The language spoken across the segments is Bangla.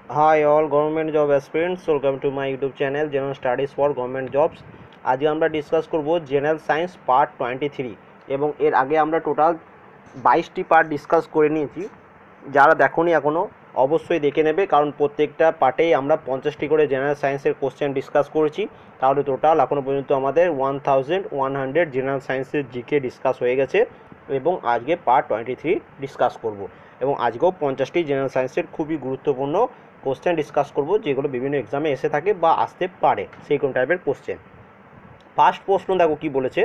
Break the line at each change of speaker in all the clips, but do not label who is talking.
Hi all government job aspirants, welcome to my YouTube channel General Studies for Government Jobs। আজকে আমরা ডিসকাস করব জেনারেল সায়েন্স পার্ট 23 এবং এর আগে আমরা টোটাল 22টি পার্ট ডিসকাস করে নিয়েছি। যারা দেখোনি এখনও অবশ্যই দেখে নেবে, কারণ প্রত্যেকটা পার্টেই আমরা 50টি করে জেনারেল সায়েন্সের কোশ্চেন ডিসকাস করেছি। তাহলে টোটাল এখনও পর্যন্ত আমাদের 1100 জেনারেল সায়েন্সের জিকে ডিসকাস হয়ে গেছে এবং আজকে পার্ট 23 ডিসকাস করব এবং আজকেও 50টি জেনারেল সায়েন্সের খুবই গুরুত্বপূর্ণ কোশ্চেন ডিসকাস করব, যেগুলো বিভিন্ন এক্সামে এসে থাকে বা আসতে পারে সেই কোন টাইপের কোশ্চেন। ফার্স্ট প্রশ্ন দেখো কি বলেছে,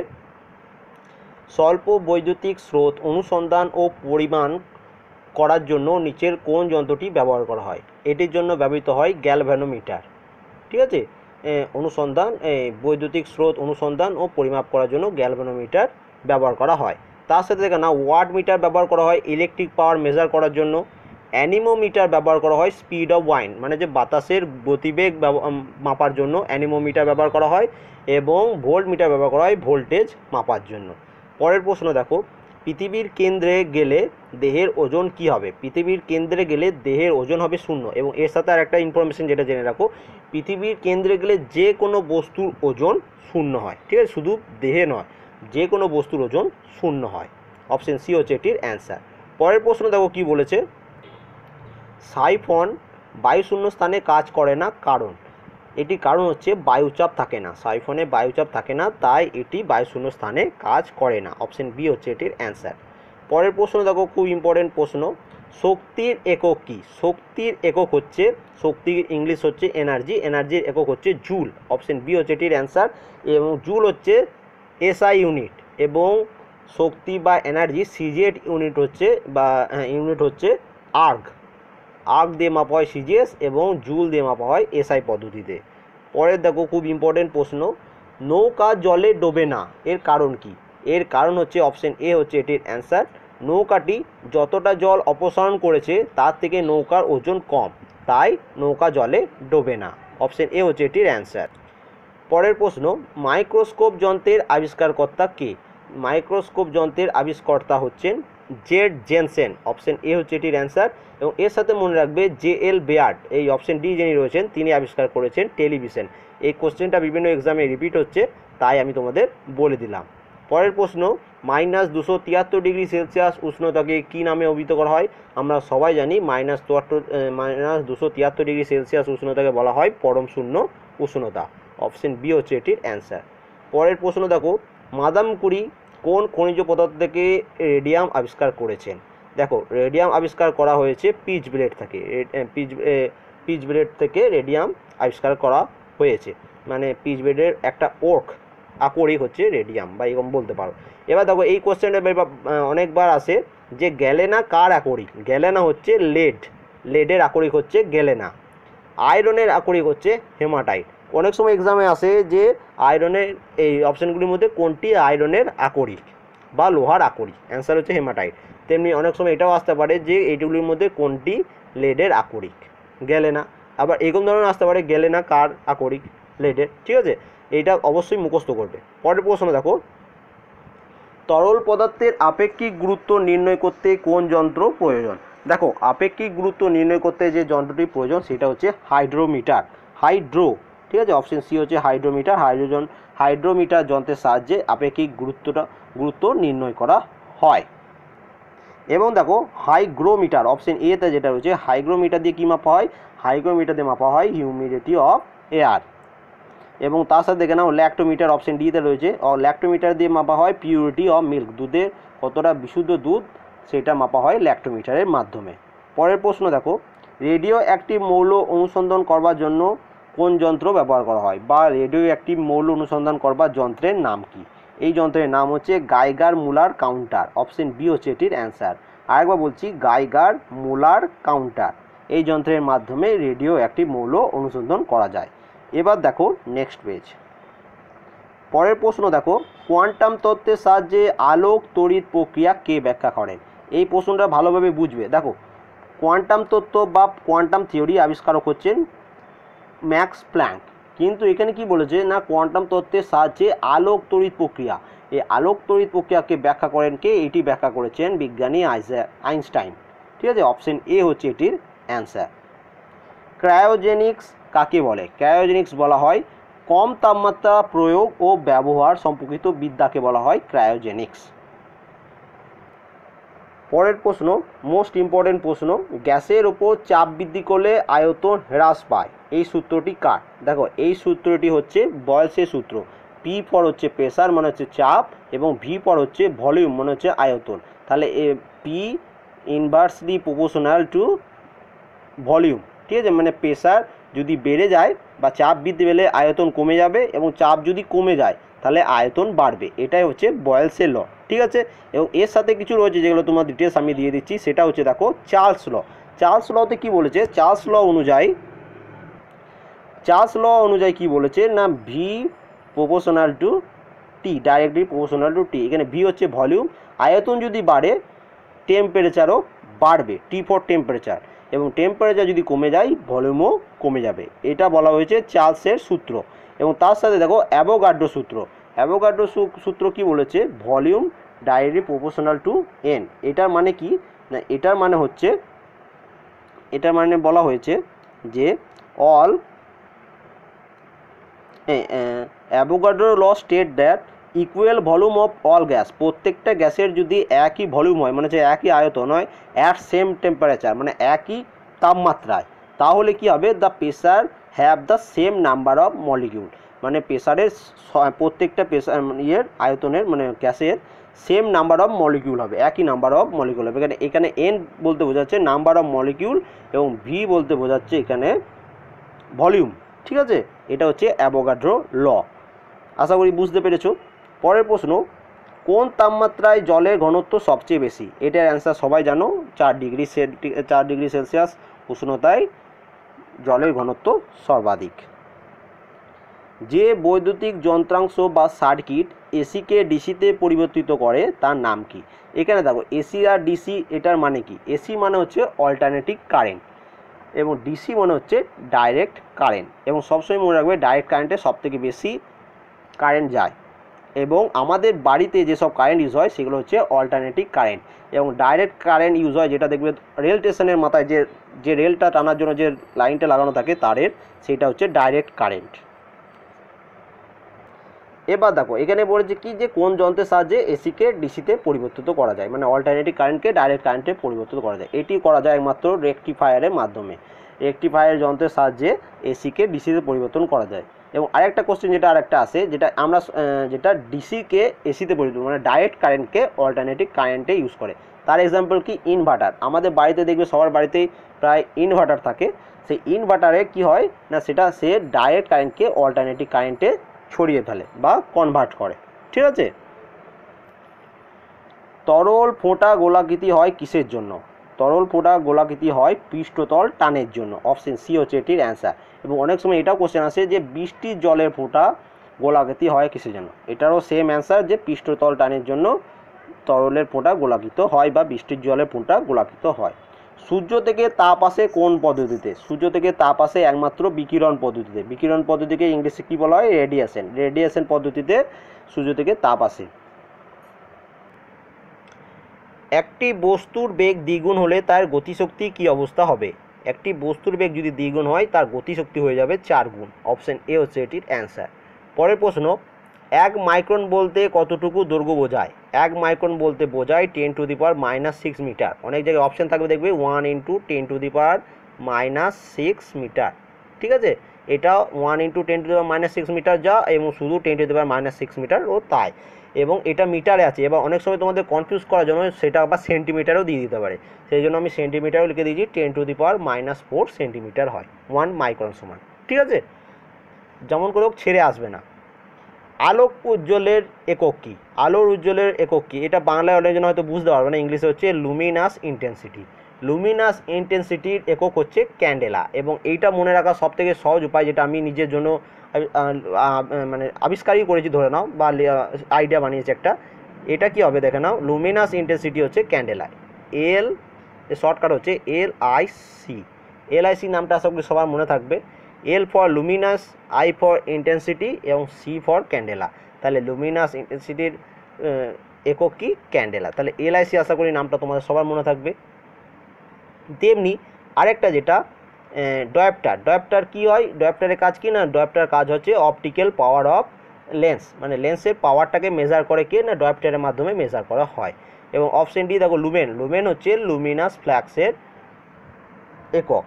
স্বল্প বৈদ্যুতিক স্রোত অনুসন্ধান ও পরিমাণ করার জন্য নিচের কোন যন্ত্রটি ব্যবহার করা হয়? এটির জন্য ব্যবহৃত হয় গ্যালভ্যানোমিটার। ঠিক আছে, বৈদ্যুতিক স্রোত অনুসন্ধান ও পরিমাপ করার জন্য গ্যালভ্যানোমিটার ব্যবহার করা হয়। তার সাথে দেখে না, ওয়াট মিটার ব্যবহার করা হয় ইলেকট্রিক পাওয়ার মেজার করার জন্য। অ্যানিমোমিটার ব্যবহার করা হয় স্পিড অফ ওয়াইন্ড, মানে যে বাতাসের গতিবেগ মাপার জন্য অ্যানিমোমিটার ব্যবহার করা হয়। এবং ভোল্ট মিটার ব্যবহার করা হয় ভোল্টেজ মাপার জন্য। পরের প্রশ্ন দেখো, পৃথিবীর কেন্দ্রে গেলে দেহের ওজন কি হবে? পৃথিবীর কেন্দ্রে গেলে দেহের ওজন হবে 0। এবং এর সাথে আর একটা ইনফরমেশন যেটা জেনে রাখো, পৃথিবীর কেন্দ্রে গেলে যে কোনো বস্তুর ওজন 0 হয়। ঠিক আছে, শুধু দেহে নয়, যে কোনো বস্তুর ওজন 0 হয়। অপশন সি হচ্ছে এটির অ্যান্সার। পরের প্রশ্ন দেখো কি বলেছে, সাইফন বায়ুশূন্য স্থানে কাজ করে না কারণ? এটির কারণ হচ্ছে বায়ুচাপ থাকে না, সাইফনে বায়ুচাপ থাকে না, তাই এটি বায়ুশূন্য স্থানে কাজ করে না। অপশন বি হচ্ছে এটির অ্যান্সার। পরের প্রশ্ন দেখো, খুব ইম্পর্টেন্ট প্রশ্ন, শক্তির একক কি? শক্তির একক হচ্ছে, শক্তির ইংলিশ হচ্ছে এনার্জি, এনার্জির একক হচ্ছে জুল। অপশন বি হচ্ছে এটির অ্যান্সার। এবং জুল হচ্ছে এসআই ইউনিট, এবং শক্তি বা এনার্জি সিজেড ইউনিট হচ্ছে ইউনিট হচ্ছে আর্গ। আর্গ দিয়ে মাপা হয় সিজিএস এবং জুল দিয়ে মাপা হয় এসআই পদ্ধতিতে। পরের দেখো খুব ইম্পর্টেন্ট প্রশ্ন, নৌকা জলে ডোবে না, এর কারণ কি? এর কারণ হচ্ছে অপশন এ হচ্ছে এটির অ্যান্সার, নৌকাটি যতটা জল অপসারণ করেছে তার থেকে নৌকার ওজন কম, তাই নৌকা জলে ডোবে না। অপশন এ হচ্ছে এটির অ্যান্সার। পরের প্রশ্ন, মাইক্রোস্কোপ যন্ত্রের আবিষ্কারকর্তা কে? মাইক্রোস্কোপ যন্ত্রের আবিষ্কর্তা হচ্ছেন জেড জেনসেন। অপশন এ হচ্ছে এটির অ্যান্সার। এবং এর সাথে মনে রাখবে জে.এল. বেয়ার্ড, এই অপশন ডি যিনি রয়েছেন তিনি আবিষ্কার করেছেন টেলিভিশন। এই কোশ্চেনটা বিভিন্ন এক্সামে রিপিট হচ্ছে, তাই আমি তোমাদের বলে দিলাম। পরের প্রশ্ন, -273 উষ্ণতাকে কী নামে অভিহিত করা হয়? আমরা সবাই জানি -273 উষ্ণতাকে বলা হয় পরম শূন্য উষ্ণতা। অপশন বি হচ্ছে এটির অ্যান্সার। পরের প্রশ্ন দেখো, মাদাম কুরি কোন খনিজ পদার্থ থেকে রেডিয়াম আবিষ্কার করেছেন? দেখো, রেডিয়াম আবিষ্কার করা হয়েছে পিচ ব্লেড থেকে, পিচ ব্লেড থেকে রেডিয়াম আবিষ্কার করা হয়েছে, মানে পিচ ব্লেডের একটা আকরিক হচ্ছে রেডিয়াম, বা এরকম বলতে পারো। এবার দেখো, এই কোশ্চেনটা অনেকবার আসে যে গ্যালেনা কার আকরিক? গ্যালেনা হচ্ছে লেডের আকরিক হচ্ছে গ্যালেনা। আয়রনের আকরিক হচ্ছে হেমাটাইট। অনেক সময় এক্সামে আসে যে আয়রনের, এই অপশানগুলির মধ্যে কোনটি আয়রনের আকরিক বা লোহার আকরিক? অ্যান্সার হচ্ছে হেমাটাইট। তেমনি অনেক সময় এটাও আসতে পারে যে এইগুলির মধ্যে কোনটি লেডের আকরিক? গ্যালেনা। আবার এরকম ধরনের আসতে পারে গ্যালেনা কার আকরিক? লেডের। ঠিক আছে, এইটা অবশ্যই মুখস্থ করবে। পরের প্রশ্ন দেখো, তরল পদার্থের আপেক্ষিক গুরুত্ব নির্ণয় করতে কোন যন্ত্র প্রয়োজন? দেখো, আপেক্ষিক গুরুত্ব নির্ণয় করতে যে যন্ত্রটি প্রয়োজন সেটা হচ্ছে হাইড্রোমিটার। ঠিক আছে, অপশন সি হচ্ছে হাইড্রোমিটার। হাইড্রোমিটার যন্ত্রের সাহায্যে আপেক্ষিক গুরুত্ব নির্ণয় করা হয়। এবং দেখো, হাইগ্রোমিটার, অপশন এতে যেটা রয়েছে, হাইগ্রোমিটার দিয়ে কী মাপা হয়? হাইগ্রোমিটার দিয়ে মাপা হয় হিউমিডিটি অফ এয়ার। এবং তার সাথে দেখে নাও, ল্যাক্টোমিটার অপশন ডিতে রয়েছে, ল্যাক্টোমিটার দিয়ে মাপা হয় পিউরিটি অফ মিল্ক, দুধের কতটা বিশুদ্ধ দুধ সেটা মাপা হয় ল্যাক্টোমিটারের মাধ্যমে। পরের প্রশ্ন দেখো, রেডিও অ্যাক্টিভ মৌল অনুসন্ধান করবার জন্য কোন যন্ত্র ব্যবহার করা হয়, বা রেডিও অ্যাক্টিভ মৌল অনুসন্ধান করবার যন্ত্রের নাম কি? এই যন্ত্রের নাম হচ্ছে গাইগার মুলার কাউন্টার। অপশন বি হচ্ছে এটির অ্যান্সার। আরেকবার বলছি, গাইগার মুলার কাউন্টার। এই যন্ত্রের মাধ্যমে রেডিও অ্যাক্টিভ মৌল অনুসন্ধান করা যায়। এবার দেখো নেক্সট পেজ। পরের প্রশ্ন দেখো, কোয়ান্টাম তত্ত্বের সাহায্যে আলোক তড়িৎ প্রক্রিয়া কে ব্যাখ্যা করেন? এই প্রশ্নটা ভালোভাবে বুঝবে। দেখো, কোয়ান্টাম তত্ত্ব বা কোয়ান্টাম থিওরি আবিষ্কারক হচ্ছেন ম্যাক্স প্ল্যাঙ্ক। কিন্তু এখানে কি বলেছে না, কোয়ান্টাম তত্ত্বের সাহায্যে আলোক তড়িৎ প্রক্রিয়া, এই আলোক তড়িৎ প্রক্রিয়াকে ব্যাখ্যা করেন কে? এটি ব্যাখ্যা করেছেন বিজ্ঞানী আইনস্টাইন। ঠিক আছে, অপশন এ হচ্ছে এটির অ্যান্সার। ক্রায়োজেনিক্স কাকে বলে? ক্রায়োজেনিক্স বলা হয় কম তাপমাত্রা প্রয়োগ ও ব্যবহার সম্পর্কিত বিদ্যাকে বলা হয় ক্রায়োজেনিক্স। পরের প্রশ্ন, মোস্ট ইম্পর্টেন্ট প্রশ্ন, গ্যাসের ওপর চাপ বৃদ্ধি করলে আয়তন হ্রাস পায়, এই সূত্রটি কার? দেখো এই সূত্রটি হচ্ছে বয়েলসের সূত্র। পি ফর হচ্ছে প্রেসার মানে হচ্ছে চাপ, এবং ভি ফর হচ্ছে ভলিউম মানে হচ্ছে আয়তন। তাহলে P inversely proportional to volume, ঠিক আছে, মানে প্রেসার যদি বেড়ে যায় বা চাপ বৃদ্ধি পেলে আয়তন কমে যাবে, এবং চাপ যদি কমে যায় তাহলে আয়তন বাড়বে। এটাই হচ্ছে বয়েলসের ল, ঠিক আছে। এবং এর সাথে কিছু রয়েছে যেগুলো তোমার ডিটেলস আমি দিয়ে দিচ্ছি, সেটা হচ্ছে দেখো চার্লস ল। চার্লস লতে কি বলেছে? চার্লস ল অনুযায়ী কি বলেছে না, V proportional to T, directly proportional to T. এখানে ভি হচ্ছে ভলিউম, আয়তন যদি বাড়ে টেম্পারেচারও বাড়বে, টি ফর টেম্পারেচার, এবং টেম্পারেচার যদি কমে যায় ভলিউমও কমে যাবে। এটা বলা হয়েছে চার্লসের সূত্র। এবং তার সাথে দেখো অ্যাভোগাড্রো সূত্র। অ্যাভোগাড্রো সূত্র কি বলেছে? Volume directly proportional to N. এটার মানে কি না, এটার মানে বলা হয়েছে যে all Avogadro law state that equal volume of all gas, প্রত্যেকটা গ্যাসের যদি একই ভলিউম হয় মানে হচ্ছে একই আয়তন হয়, অ্যাট সেম টেম্পারেচার মানে একই তাপমাত্রায়, তাহলে কি হবে? The pressure have the same number of molecule, মানে প্রেসারের প্রত্যেকটা প্রেসার আয়তনের মানে গ্যাসের সেম নাম্বার অফ মলিকিউল হবে, একই নাম্বার অফ মলিকিউল হবে। এখানে এন বলতে বোঝাচ্ছে নাম্বার অফ মলিকিউল, এবং ভি বলতে বোঝাচ্ছে এখানে ভলিউম, ঠিক আছে। এটা হচ্ছে অ্যাভোগাড্রো ল। আশা করি বুঝতে পেরেছো। পরের প্রশ্ন, কোন তাপমাত্রায় জলের ঘনত্ব সবচেয়ে বেশি? এটার অ্যান্সার সবাই জানো, 4 ডিগ্রি সেলসিয়াস উষ্ণতায় জলের ঘনত্ব সর্বাধিক। যে বৈদ্যুতিক যন্ত্রাংশ বা সার্কিট এসিকে ডিসিতে পরিবর্তিত করে তার নাম কি? এখানে দেখো এসি আর ডিসি, এটার মানে কি? এসি মানে হচ্ছে অল্টারনেটিং কারেন্ট, এবং ডিসি মানে হচ্ছে ডাইরেক্ট কারেন্ট। এবং সবসময় মনে রাখবে ডাইরেক্ট কারেন্টে সবথেকে বেশি কারেন্ট যায়, এবং আমাদের বাড়িতে যেসব কারেন্ট ইউজ হয় সেগুলো হচ্ছে অল্টারনেটিং কারেন্ট। এবং ডাইরেক্ট কারেন্ট ইউজ হয় যেটা দেখবে রেল স্টেশনের মাথায় যে রেলটা টানার জন্য যে লাইনটা লাগানো থাকে তারের, সেটা হচ্ছে ডাইরেক্ট কারেন্ট। এবার দেখো এখানে বলেছে কি যে কোন যন্ত্রের সাহায্যে এসিকে ডিসিতে পরিবর্তিত করা যায়, মানে অল্টারনেটিং কারেন্টকে ডাইরেক্ট কারেন্টে পরিবর্তিত করা যায়। এটি করা যায় একমাত্র রেকটিফায়ারের মাধ্যমে। রেকটিফায়ার যন্ত্রের সাহায্যে এসিকে ডিসিতে পরিবর্তন করা যায়। এবং আরেকটা কোশ্চেন যেটা আরেকটা আছে, যেটা ডিসিকে এসিতে পরিবর্তন মানে ডাইরেক্ট কারেন্টকে অল্টারনেটিং কারেন্টে ইউজ করে। তার এক্সাম্পল কি? ইনভার্টার। আমাদের বাড়িতে দেখবে সবার বাড়িতেই প্রায় ইনভার্টার থাকে। সেই ইনভার্টারে কি হয় না, সে ডাইরেক্ট কারেন্টকে অল্টারনেটিং কারেন্টে ছড়িয়ে ফেলে বা কনভার্ট করে, ঠিক আছে। তরল ফোঁটা গোলাকৃতি হয় কিসের জন্য? তরল ফোঁটা গোলাকৃতি হয় পৃষ্ঠতল টানের জন্য। অপশন সি হচ্ছে এটির অ্যান্সার। এবং অনেক সময় এটাও কোশ্চেন আসে যে বৃষ্টির জলের ফোঁটা গোলাকৃতি হয় কিসের জন্য? এটারও সেম অ্যান্সার, যে পৃষ্ঠতল টানের জন্য তরলের ফোঁটা গোলাকৃত হয় বা বৃষ্টির জলের ফোঁটা গোলাকৃত হয়। সূর্য থেকে তাপ আসে কোন পদ্ধতিতে? সূর্য থেকে তাপ আসে একমাত্র বিকিরণ পদ্ধতিতে। বিকিরণ পদ্ধতিকে ইংলিশে কী বলা হয়? রেডিয়েশন। রেডিয়েশন পদ্ধতিতে সূর্য থেকে তাপ আসে। একটি বস্তুর বেগ দ্বিগুণ হলে তার গতিশক্তি কী অবস্থা হবে? একটি বস্তুর বেগ যদি দ্বিগুণ হয় তার গতিশক্তি হয়ে যাবে 4 গুণ। অপশন এ হচ্ছে এটির অ্যান্সার। পরের প্রশ্ন, 1 মাইক্রন বলতে কতটুকু দৈর্ঘ্য বোঝায়? 1 মাইক্রন বলতে বোঝায় 10⁻⁻6 মিটার। অনেক জায়গায় অপশন থাকবে দেখবে 1 × 10⁻⁻6 মিটার, ঠিক আছে। এটা 1 × 10⁻6 মিটার যা, এবং শুধু 10⁻6 মিটার ও তাই। এবং এটা মিটারে আছে, এবং অনেক সময় তোমাদের কনফিউজ করার জন্য সেটা আবার সেন্টিমিটারও দিয়ে দিতে পারে, সেই জন্য আমি সেন্টিমিটারও লিখে দিয়েছি। 10⁻⁻4 সেন্টিমিটার হয় 1 মাইক্রন সমান, ঠিক আছে। যেমন করে হোক ছেড়ে আসবে না। আলোক উজ্জ্বলের একক কী? আলোর উজ্জ্বলের একক কী? এটা বাংলায় অনেকজন হয়তো বুঝতে পারবে না, ইংলিশে হচ্ছে লুমিনাস ইন্টেন্সিটি। লুমিনাস ইন্টেন্সিটির একক হচ্ছে ক্যান্ডেলা। এবং এইটা মনে রাখা সবথেকে সহজ উপায়, যেটা আমি নিজের জন্য মানে আবিষ্কারই করেছি ধরে নাও, বা আইডিয়া বানিয়েছি একটা। এটা কি হবে দেখে নাও, লুমিনাস ইন্টেন্সিটি হচ্ছে ক্যান্ডেলা। শর্টকাট হচ্ছে LIC। LIC নামটা আশা করি সবার মনে থাকবে। L for Luminous, I for intensity, এবং C ফর ক্যান্ডেলা। তাহলে লুমিনাস ইন্টেন্সিটির একক কি? ক্যান্ডেলা। তাহলে LIC আশা করি নামটা তোমাদের সবার মনে থাকবে। তেমনি আরেকটা যেটা ডয়াপ্টার কি হয়, ডয়াপ্টারের কাজ কি না, ডয়াপ্টার কাজ হচ্ছে অপটিক্যাল পাওয়ার অফ লেন্স, মানে লেন্সের পাওয়ারটাকে মেজার করে কে না ডয়াপ্টারের মাধ্যমে মেজার করা হয়। এবং অপশন ডি দেখো লুমেন হচ্ছে লুমিনাস ফ্ল্যাক্সের একক।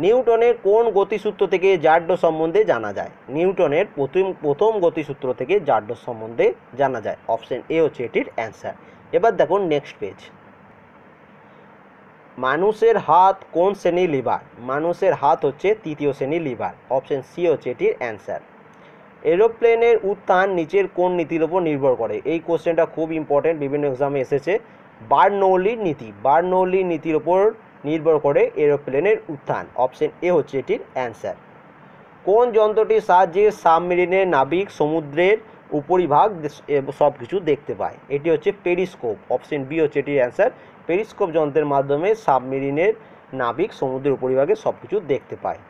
নিউটনের কোন গতিসূত্র থেকে জাড্য সম্বন্ধে জানা যায়, নিউটনের প্রথম গতিসূত্র থেকে জাড্য সম্বন্ধে জানা যায়, অপশন এ হচ্ছে এটির অ্যান্সার। এবার দেখো নেক্সট পেজ। মানুষের হাত কোন শ্রেণীর লিভার, মানুষের হাত হচ্ছে তৃতীয় শ্রেণীর লিভার, অপশন সি হচ্ছে এটির অ্যান্সার। এরোপ্লেনের উত্থান নিচের কোন নীতির উপর নির্ভর করে, এই কোশ্চেনটা খুব ইম্পর্টেন্ট, বিভিন্ন এক্সামে এসেছে। বার্নৌলির নীতির উপর নির্ভর করে এরোপ্লেনের উত্থান, অপশন এ হচ্ছে এটির অ্যান্সার। কোন যন্ত্রটির সাহায্যে সাবমেরিনের নাবিক সমুদ্রের উপরিভাগ সব কিছু দেখতে পায়, এটি হচ্ছে পেরিস্কোপ, অপশন বি হচ্ছে এটির অ্যান্সার। পেরিস্কোপ যন্ত্রের মাধ্যমে সাবমেরিনের নাবিক সমুদ্রের উপরিভাগে সব কিছু দেখতে পায়।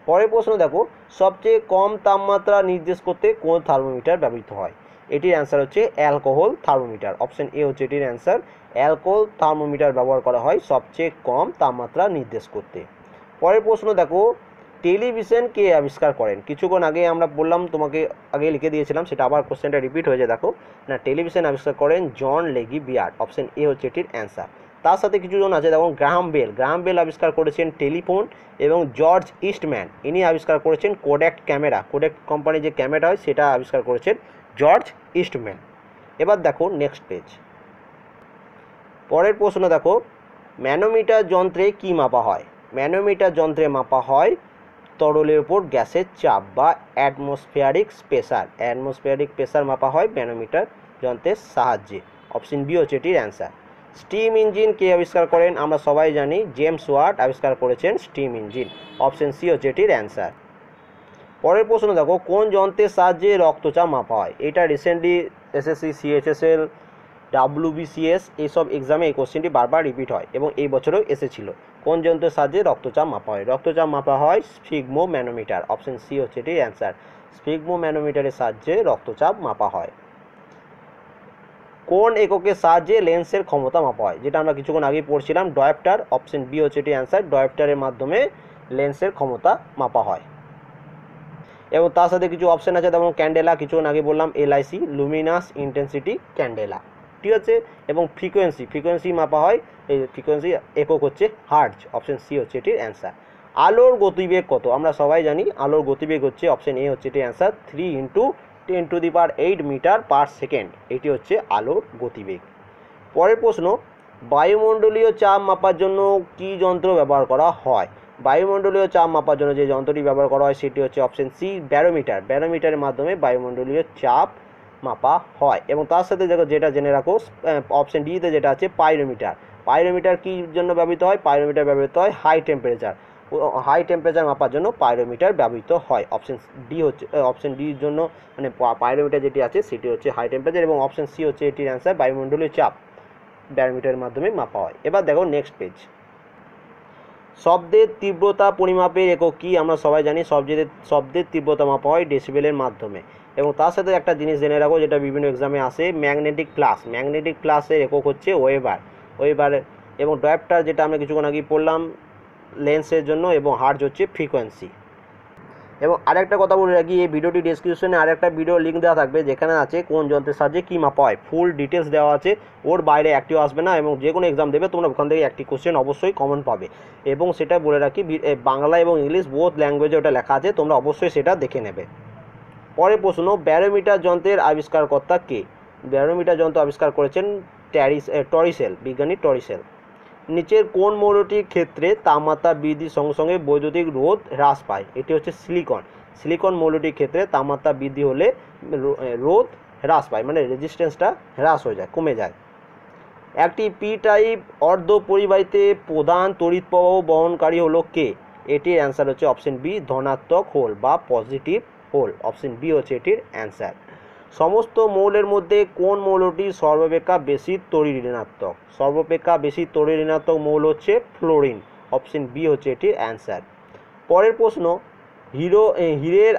পরের প্রশ্ন দেখো, সবচেয়ে কম তাপমাত্রা নির্দেশ করতে কোন থার্মোমিটার ব্যবহৃত হয়, এটির অ্যান্সার হচ্ছে অ্যালকোহল থার্মোমিটার, অপশন এ হচ্ছে এটির অ্যান্সার। অ্যালকোহল থার্মোমিটার ব্যবহার করা হয় সবচেয়ে কম তাপমাত্রা নির্দেশ করতে। পরের প্রশ্ন দেখো, টেলিভিশন কে আবিষ্কার করেন, কিছুক্ষণ আগে আমরা বললাম, তোমাকে আগে লিখে দিয়েছিলাম, সেটা আবার কোশ্চেনটা রিপিট হয়ে যায়। দেখো না, টেলিভিশন আবিষ্কার করেন জন লেগি বিয়ার্ড, অপশন এ হচ্ছে এটির অ্যান্সার। তার সাথে কিছুজন আছে, দেখুন গ্রাহাম বেল আবিষ্কার করেছেন টেলিফোন, এবং জর্জ ইস্টম্যান ইনি আবিষ্কার করেছেন কোডাক ক্যামেরা, কোডাক কোম্পানির যে ক্যামেরা হয় সেটা আবিষ্কার করেছেন জর্জ ইস্টম্যান। এবার দেখো নেক্সট পেজ। পরের প্রশ্ন দেখো, ম্যানোমিটার যন্ত্রে কি মাপা হয়, ম্যানোমিটার যন্ত্রে মাপা হয় তরলের উপর গ্যাসের চাপ বা অ্যাটমসফিয়ারিক প্রেসার মাপা হয় ম্যানোমিটার যন্ত্রের সাহায্যে, অপশন বি হচ্ছে এটির অ্যান্সার। স্টিম ইঞ্জিন কে আবিষ্কার করেন, আমরা সবাই জানি জেমস ওয়াট আবিষ্কার করেছেন স্টিম ইঞ্জিন, অপশন সি হচ্ছে এটির অ্যান্সার। পরের প্রশ্ন দেখো, কোন যন্ত্রের সাহায্যে রক্তচাপ মাপা হয়, এটা রিসেন্টলি এসএসসি সিএইচএসএল WBCS এইসব এক্সামে এই কোশ্চেনটি বারবার রিপিট হয় এবং এই বছরেও এসেছিল। কোন যন্ত্রের সাহায্যে রক্তচাপ মাপা হয়, রক্তচাপ মাপা হয় স্ফিগমো ম্যানোমিটার, অপশন সি হচ্ছে এটির অ্যান্সার। স্ফিগমো ম্যানোমিটারের সাহায্যে রক্তচাপ মাপা হয়। কোন এককের সাহায্যে লেন্সের ক্ষমতা মাপা হয়, যেটা আমরা কিছুক্ষণ আগে পড়ছিলাম ডয়াপ্টার, অপশন বি হচ্ছে এটি অ্যান্সার। ডয়াপ্টারের মাধ্যমে লেন্সের ক্ষমতা মাপা হয়। এবং তার সাথে কিছু অপশন আছে, যেমন ক্যান্ডেলা, কিছুক্ষণ আগে বললাম LIC লুমিনাস ইন্টেন্সিটি ক্যান্ডেলা, ঠিক আছে। এবং ফ্রিকোয়েন্সি মাপা হয়, এই ফ্রিকোয়েন্সি একক হচ্ছে হার্টজ, অপশন সি হচ্ছে এটির অ্যান্সার। আলোর গতিবেগ কত, আমরা সবাই জানি আলোর গতিবেগ হচ্ছে, অপশন এ হচ্ছে এটির অ্যান্সার, 3 × 10⁸ মিটার পার সেকেন্ড, এটি হচ্ছে আলোর গতিবেগ। পরের প্রশ্ন, বায়ুমণ্ডলীয় চাপ মাপার জন্য কি যন্ত্র ব্যবহার করা হয়, বায়ুমণ্ডলীয় চাপ মাপার জন্য যে যন্ত্রটি ব্যবহার করা হয় সেটি হচ্ছে অপশন সি ব্যারোমিটারের মাধ্যমে বায়ুমণ্ডলীয় চাপ মাপা হয়। এবং তার সাথে যেটা জেনে রাখো, অপশন ডিতে যেটা আছে পাইরোমিটার কী জন্য ব্যবহৃত হয়, পাইরোমিটার ব্যবহৃত হয় হাই টেম্পারেচার মাপার জন্য পাইরোমিটার ব্যবহৃত হয়, অপশন ডির জন্য, মানে পাইরোমিটার যেটি আছে সেটি হচ্ছে হাই টেম্পারেচার, এবং অপশন সি হচ্ছে এটির অ্যান্সার, বায়ুমণ্ডলীয় চাপ ব্যারোমিটারের মাধ্যমে মাপা হয়। এবার দেখো নেক্সট পেজ। শব্দের তীব্রতা পরিমাপের একক কি, আমরা সবাই জানি শব্দের তীব্রতা মাপা হয় ডেসিবেলের মাধ্যমে। এবং তার সাথে একটা জিনিস জেনে রাখো, যেটা বিভিন্ন এক্সামে আসে, ম্যাগনেটিক প্লাসের একক হচ্ছে ওয়েবার। এবং ডয়াপ্টার যেটা আমরা কিছুক্ষণ আগে পড়লাম লেন্সের জন্য, এবং হার্টজ হচ্ছে ফ্রিকোয়েন্সি। এবং আরেকটা কথা বলে রাখি, এই ভিডিওটি ডেসক্রিপশনে আরেকটা ভিডিও লিঙ্ক দেওয়া থাকবে, যেখানে আছে কোন যন্ত্রের সাহায্যে কী মাপা হয়, ফুল ডিটেলস দেওয়া আছে, ওর বাইরে একটিও আসবে না। এবং যে কোনো এক্সাম দেবে তোমরা ওখান থেকে একটি কোশ্চেন অবশ্যই কমন পাবে। এবং সেটা বলে রাখি, বাংলা এবং ইংলিশ বোথ ল্যাঙ্গুয়েজে ওটা লেখা আছে, তোমরা অবশ্যই সেটা দেখে নেবে। পরের প্রশ্ন, ব্যারোমিটার যন্ত্রের আবিষ্কারকর্তা কে, ব্যারোমিটার যন্ত্র আবিষ্কার করেছেন বিজ্ঞানী টরিসেল। নিচের কোন মৌলটির ক্ষেত্রে তাপমাত্রা বৃদ্ধির সঙ্গে সঙ্গে বৈদ্যুতিক রোধ হ্রাস পায়, এটি হচ্ছে সিলিকন মৌলটির ক্ষেত্রে তাপমাত্রা বৃদ্ধি হলে রোধ হ্রাস পায়, মানে রেজিস্ট্যান্সটা হ্রাস হয়ে যায়, কমে যায়। একটি পি টাইপ অর্ধ পরিবাহীতে প্রধান তড়িৎ প্রবাহ বহনকারী হলো কে, এটির অ্যান্সার হচ্ছে অপশন বি ধনাত্মক হোল বা পজিটিভ হোল, অপশন বি হচ্ছে এটির অ্যান্সার। সমস্ত মৌলের মধ্যে কোন মৌলটি সর্বাপেক্ষা বেশি তড়িৎ ঋণাত্মক মৌল হচ্ছে ফ্লোরিন, অপশন বি হচ্ছে এটির অ্যান্সার। পরের প্রশ্ন, হীরের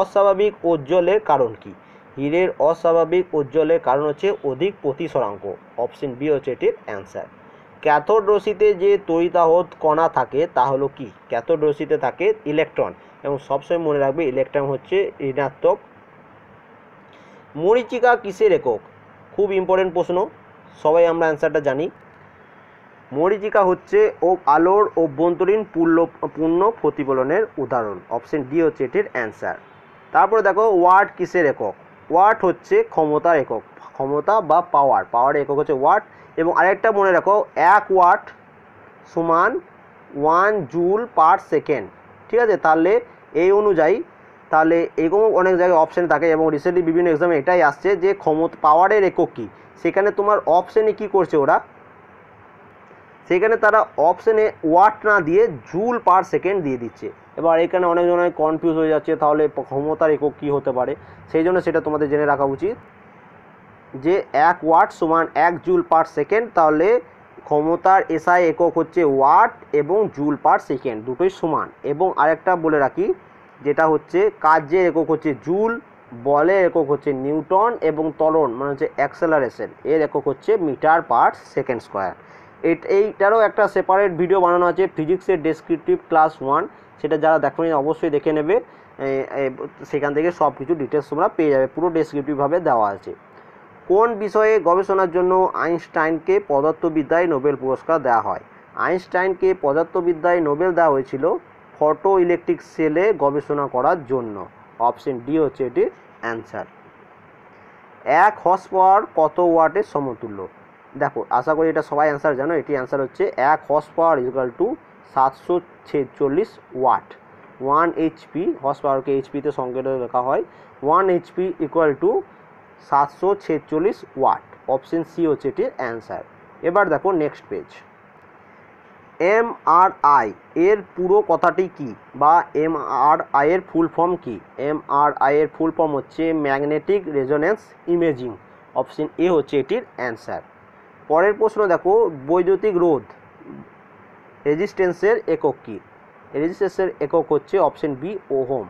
অস্বাভাবিক ঔজ্জ্বল্যের কারণ কি, হীরের অস্বাভাবিক ঔজ্জ্বল্যের কারণ হচ্ছে অধিক প্রতিসরাঙ্ক, অপশন বি হচ্ছে এটির অ্যান্সার। ক্যাথোড রশ্মিতে যে তড়িতাহত কণা থাকে তা হলো কি? ক্যাথোড রশ্মিতে থাকে ইলেকট্রন, এবং সবসময় মনে রাখবে ইলেকট্রন হচ্ছে ঋণাত্মক। মরীচিকা কিসের একক? খুব ইম্পর্টেন্ট প্রশ্ন, সবাই আমরা অ্যান্সারটা জানি। মরীচিকা হচ্ছে আলোর অভ্যন্তরীণ পূর্ণ প্রতিফলনের উদাহরণ। অপশন ডি হচ্ছে এটির অ্যান্সার। তারপরে দেখো ওয়াট কিসের একক? ওয়াট হচ্ছে ক্ষমতার একক, ক্ষমতা বা পাওয়ারের একক হচ্ছে ওয়াট। এবং আরেকটা মনে রাখো, 1 ওয়াট সমান 1 জুল পার সেকেন্ড। ঠিক আছে, তাহলে এই অনুযায়ী তাহলে এরকম অনেক জায়গায় অপশানে থাকে, এবং রিসেন্টলি বিভিন্ন এক্সামে এটাই আসছে যে পাওয়ারের একক কী। সেখানে তোমার অপশানে কি করছে ওরা, সেখানে তারা অপশানে ওয়াট না দিয়ে জুল পার সেকেন্ড দিয়ে দিচ্ছে। এবার এখানে অনেকজনের কনফিউজ হয়ে যাচ্ছে তাহলে ক্ষমতার একক কী হতে পারে, সেই জন্য সেটা তোমাদের জেনে রাখা উচিত যে 1 ওয়াট সমান 1 জুল পার সেকেন্ড। তাহলে ক্ষমতার এসআই একক হচ্ছে ওয়াট এবং জুল পার সেকেন্ড, দুটোই সমান। এবং আরেকটা বলে রাখি, যেটা হচ্ছে কাজের একক হচ্ছে জুল, বলের একক হচ্ছে নিউটন, এবং ত্বরণ মানে হচ্ছে অ্যাক্সেলারেশন এর একক হচ্ছে মিটার পার সেকেন্ড স্কোয়ার। এইটারও একটা সেপারেট ভিডিও বানানো আছে ফিজিক্সের ডেসক্রিপটিভ ক্লাস 1, সেটা যারা দেখোনি অবশ্যই দেখে নেবে, সেখান থেকে সব কিছু ডিটেলস তোমরা পেয়ে যাবে, পুরো ডেসক্রিপটিভভাবে দেওয়া আছে। কোন বিষয়ে গবেষণার জন্য আইনস্টাইনকে পদার্থবিদ্যায় নোবেল পুরস্কার দেওয়া হয়? আইনস্টাইনকে পদার্থবিদ্যায় নোবেল দেওয়া হয়েছিল ফটো ইলেকট্রিক সেলে গবেষণা করার জন্য। অপশন ডি হচ্ছে এটির অ্যান্সার। 1 হর্স পাওয়ার কত ওয়াটের সমতুল্য? দেখো, আশা করি এটা সবাই অ্যান্সার জানো। এটি অ্যান্সার হচ্ছে 1 horse power equal to 746 watt. 1 HP, horse পাওয়ারকে এইচপিতে সংকেতে লেখা হয়, 1 HP equal to 746 watt. Option C হচ্ছে এটির অ্যান্সার। এবার দেখো নেক্সট পেজ। এমআরআই এর পুরো কথাটি কি, বা এমআরআই এর ফুল ফর্ম কি? এমআরআই এর ফুল ফর্ম হচ্ছে magnetic resonance imaging. Option A হচ্ছে এটির অ্যান্সার। পরের প্রশ্ন দেখো, বৈদ্যুতিক রোধ রেজিস্ট্যান্সের একক কি? রেজিস্ট্যান্সের একক হচ্ছে অপশন বি ওহম।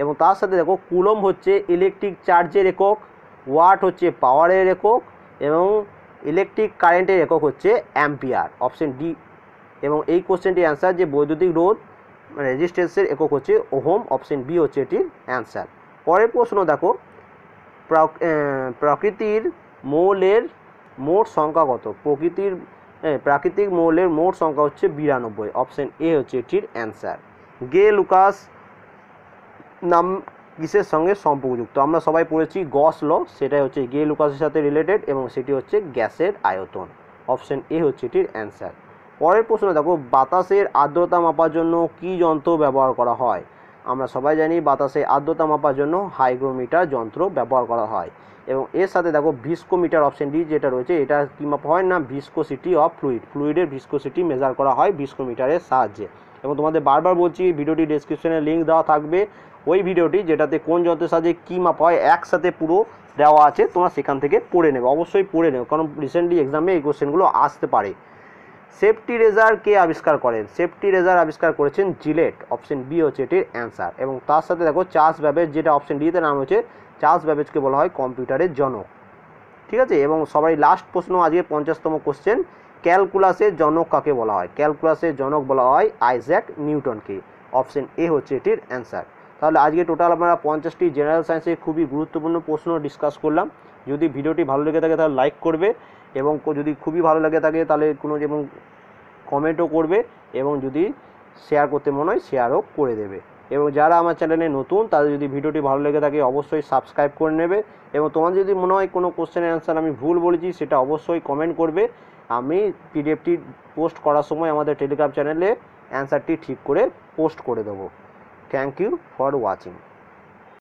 এবং তার সাথে দেখো কুলম্ব হচ্ছে ইলেকট্রিক চার্জের একক, ওয়াট হচ্ছে পাওয়ারের একক, এবং ইলেকট্রিক কারেন্টের একক হচ্ছে অ্যাম্পিয়ার। Option D. এবং এই কোশ্চেনটির অ্যান্সার যে বৈদ্যুতিক রোধ রেজিস্ট্যান্সের একক হচ্ছে ওহম। অপশন বি হচ্ছে এটির অ্যান্সার। পরের প্রশ্ন দেখো, প্রকৃতির মৌলের মোট সংখ্যা কত? প্রাকৃতিক মৌলের মোট সংখ্যা হচ্ছে 92। অপশন এ হচ্ছে এটির অ্যান্সার। গে লুকাস নাম কিসের সঙ্গে সম্পর্কযুক্ত? আমরা সবাই পড়েছি গস ল, সেটাই হচ্ছে গে লুকাসের সাথে রিলেটেড, এবং সেটি হচ্ছে গ্যাসের আয়তন। অপশন এ হচ্ছে এটির অ্যান্সার। পরের প্রশ্ন দেখো, বাতাসের আর্দ্রতা মাপার জন্য কি যন্ত্র ব্যবহার করা হয়? আমরা সবাই জানি বাতাসের আর্দ্রতা মাপার জন্য হাইগ্রোমিটার যন্ত্র ব্যবহার করা হয়। এবং এর সাথে দেখো ভিস্কোমিটার, অপশন ডি যেটা রয়েছে, এটা কী মাপা হয় না, ভিসকোসিটি অফ ফ্লুইডের ভিসকোসিটি মেজার করা হয় ভিস্কোমিটারের সাহায্যে। এবং তোমাদের বারবার বলছি, ভিডিওটি ডেসক্রিপশনে লিঙ্ক দেওয়া থাকবে, ওই ভিডিওটি যেটাতে কোন যন্ত্রের সাহায্যে কী মাপা হয় একসাথে পুরো দেওয়া আছে, তোমরা সেখান থেকে পড়ে নেবে, অবশ্যই পড়ে নেবে, কারণ রিসেন্টলি এক্সামে এই কোশ্চেনগুলো আসতে পারে। সেফটি রেজার কে আবিষ্কার করেন? সেফটি রেজার আবিষ্কার করেছেন জিলেট। অপশন বি হচ্ছে এটির অ্যান্সার। এবং তার সাথে দেখো চার্লস ব্যাবেজ, যেটা অপশন ডিতে নাম হচ্ছে, চার্লস ব্যাবেজকে বলা হয় কম্পিউটারের জনক। ঠিক আছে। এবং সবাই লাস্ট প্রশ্ন, আজকে 50তম কোশ্চেন, ক্যালকুলাসের জনক কাকে বলা হয়? ক্যালকুলাসের জনক বলা হয় আইজ্যাক নিউটনকে। অপশন এ হচ্ছে এটির অ্যান্সার। তাহলে আজকে টোটাল আমরা 50টি জেনারেল সায়েন্সের খুবই গুরুত্বপূর্ণ প্রশ্ন ডিসকাস করলাম। যদি ভিডিওটি ভালো লেগে থাকে তাহলে লাইক করবে, এবং যদি খুবই ভালো লেগে থাকে তাহলে কোনো এবং কমেন্টও করবে, এবং যদি শেয়ার করতে মনে হয় শেয়ারও করে দেবে। এবং যারা আমার চ্যানেলে নতুন, তাদের যদি ভিডিওটি ভালো লেগে থাকে অবশ্যই সাবস্ক্রাইব করে নেবে। এবং তোমার যদি মনে হয় কোনো কোশ্চেনের অ্যান্সার আমি ভুল বলেছি, সেটা অবশ্যই কমেন্ট করবে। আমি পিডিএফটি পোস্ট করার সময় আমাদের টেলিগ্রাম চ্যানেলে অ্যান্সারটি ঠিক করে পোস্ট করে দেবো। Thank you for watching.